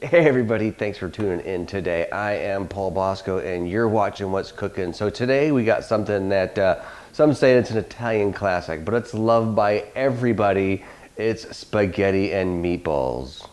Hey everybody, thanks for tuning in today. I am Paul Bosco and you're watching What's Cooking. So today we got something that some say it's an Italian classic, but it's loved by everybody. It's spaghetti and meatballs.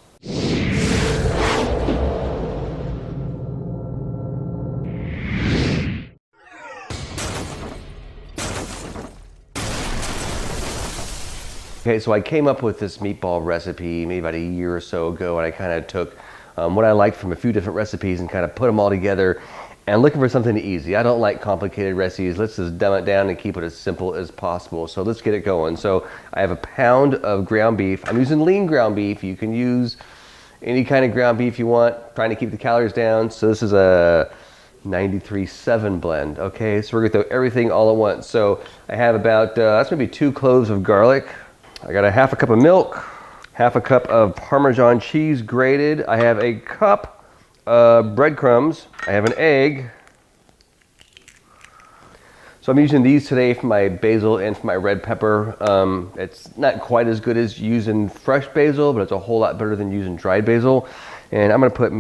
Okay, so I came up with this meatball recipe maybe about a year or so ago, and I kind of took what I liked from a few different recipes and kind of put them all together and looking for something easy. I don't like complicated recipes. Let's just dumb it down and keep it as simple as possible. So let's get it going. So I have a pound of ground beef. I'm using lean ground beef. You can use any kind of ground beef you want, trying to keep the calories down. So this is a 93.7 blend. Okay, so we're gonna throw everything all at once. So I have about, that's maybe 2 cloves of garlic. I got a half a cup of milk, half a cup of Parmesan cheese grated. I have a cup of breadcrumbs. I have an egg. So I'm using these today for my basil and for my red pepper. It's not quite as good as using fresh basil, but it's a whole lot better than using dried basil. And I'm gonna put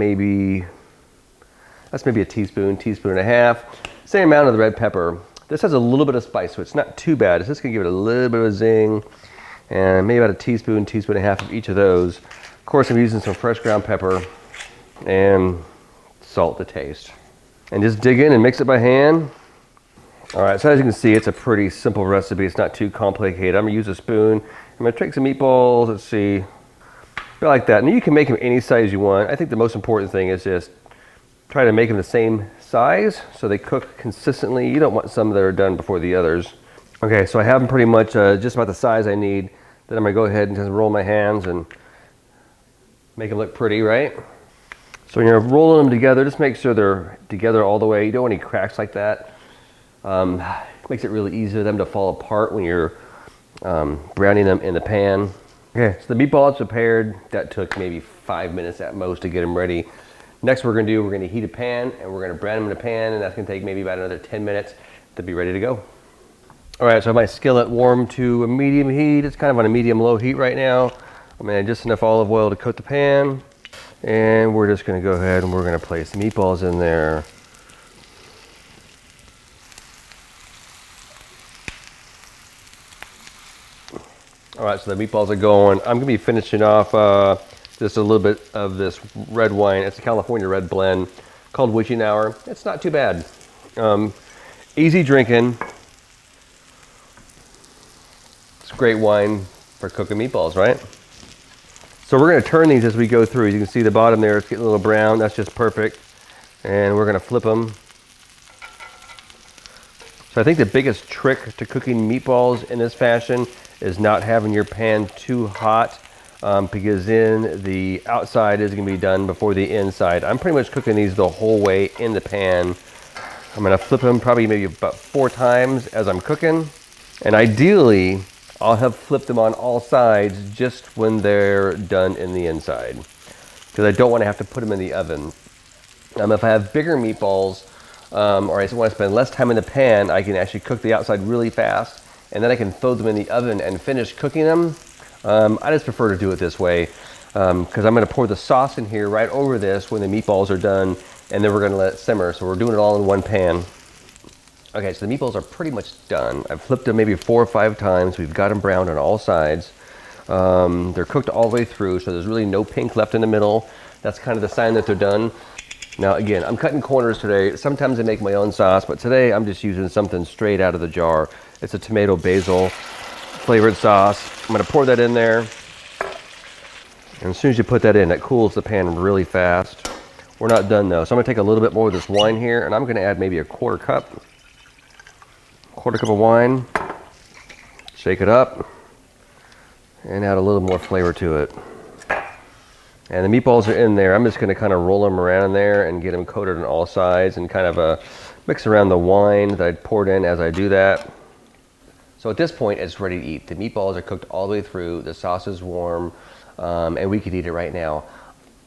that's maybe a teaspoon and a half. Same amount of the red pepper. This has a little bit of spice, so it's not too bad. It's just gonna give it a little bit of a zing. And maybe about a teaspoon and a half of each of those. Of course, I'm using some fresh ground pepper and salt to taste. And just dig in and mix it by hand. All right, so as you can see, it's a pretty simple recipe. It's not too complicated. I'm gonna use a spoon. I'm gonna take some meatballs, let's see, about like that. And you can make them any size you want. I think the most important thing is just try to make them the same size so they cook consistently. You don't want some that are done before the others. Okay, so I have them pretty much just about the size I need. Then I'm gonna go ahead and just roll my hands and make them look pretty, right? So when you're rolling them together, just make sure they're together all the way. You don't want any cracks like that. It makes it really easy for them to fall apart when you're browning them in the pan. Okay, so the meatballs prepared. That took maybe 5 minutes at most to get them ready. Next we're gonna heat a pan and we're gonna brown them in a pan, and that's gonna take maybe about another 10 minutes to be ready to go. All right, so I have my skillet warmed to a medium heat. It's kind of on a medium-low heat right now. I'm gonna add just enough olive oil to coat the pan. And we're just gonna go ahead and we're gonna place the meatballs in there. All right, so the meatballs are going. I'm gonna be finishing off just a little bit of this red wine. It's a California red blend called Witching Hour. It's not too bad. Easy drinking. Great wine for cooking meatballs, right? So we're going to turn these as we go through. As you can see the bottom there, it's getting a little brown. That's just perfect. And we're going to flip them. So I think the biggest trick to cooking meatballs in this fashion is not having your pan too hot, because then the outside is going to be done before the inside. I'm pretty much cooking these the whole way in the pan. I'm going to flip them probably maybe about 4 times as I'm cooking. And ideally, I'll have flipped them on all sides just when they're done in the inside, because I don't want to have to put them in the oven. If I have bigger meatballs, or I want to spend less time in the pan, I can actually cook the outside really fast, and then I can throw them in the oven and finish cooking them. I just prefer to do it this way, because I'm going to pour the sauce in here right over this when the meatballs are done, and then we're going to let it simmer. So we're doing it all in one pan. Okay, so the meatballs are pretty much done. I've flipped them maybe 4 or 5 times. We've got them browned on all sides. They're cooked all the way through, so there's really no pink left in the middle. That's kind of the sign that they're done. Now again, I'm cutting corners today. Sometimes I make my own sauce, but today I'm just using something straight out of the jar. It's a tomato basil flavored sauce. I'm gonna pour that in there. And as soon as you put that in, that cools the pan really fast. We're not done though, so I'm gonna take a little bit more of this wine here, and I'm gonna add maybe a quarter cup of wine, shake it up, and add a little more flavor to it. And the meatballs are in there. I'm just gonna kind of roll them around in there and get them coated on all sides and kind of mix around the wine that I poured in as I do that. So at this point, it's ready to eat. The meatballs are cooked all the way through, the sauce is warm, and we could eat it right now.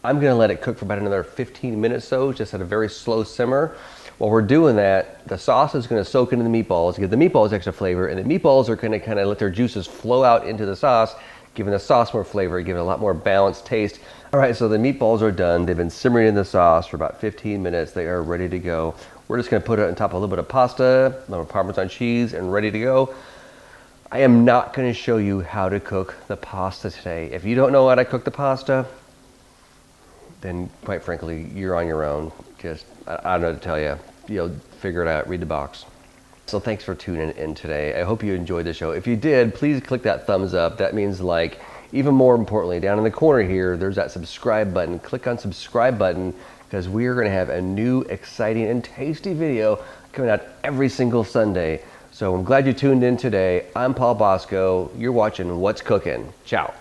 I'm gonna let it cook for about another 15 minutes though, just at a very slow simmer. While we're doing that, the sauce is going to soak into the meatballs, give the meatballs extra flavor, and the meatballs are going to kind of let their juices flow out into the sauce, giving the sauce more flavor, giving it a lot more balanced taste. All right, so the meatballs are done. They've been simmering in the sauce for about 15 minutes. They are ready to go. We're just gonna put it on top of a little bit of pasta, a little Parmesan cheese, and ready to go. I am not gonna show you how to cook the pasta today. If you don't know how to cook the pasta, then quite frankly, you're on your own. Just, I don't know what to tell you. You'll figure it out, read the box. So thanks for tuning in today. I hope you enjoyed the show. If you did, please click that thumbs up. That means like. Even more importantly, down in the corner here, there's that subscribe button. Click on subscribe button because we are going to have a new, exciting, and tasty video coming out every single Sunday. So I'm glad you tuned in today. I'm Paul Bosco. You're watching What's Cooking. Ciao.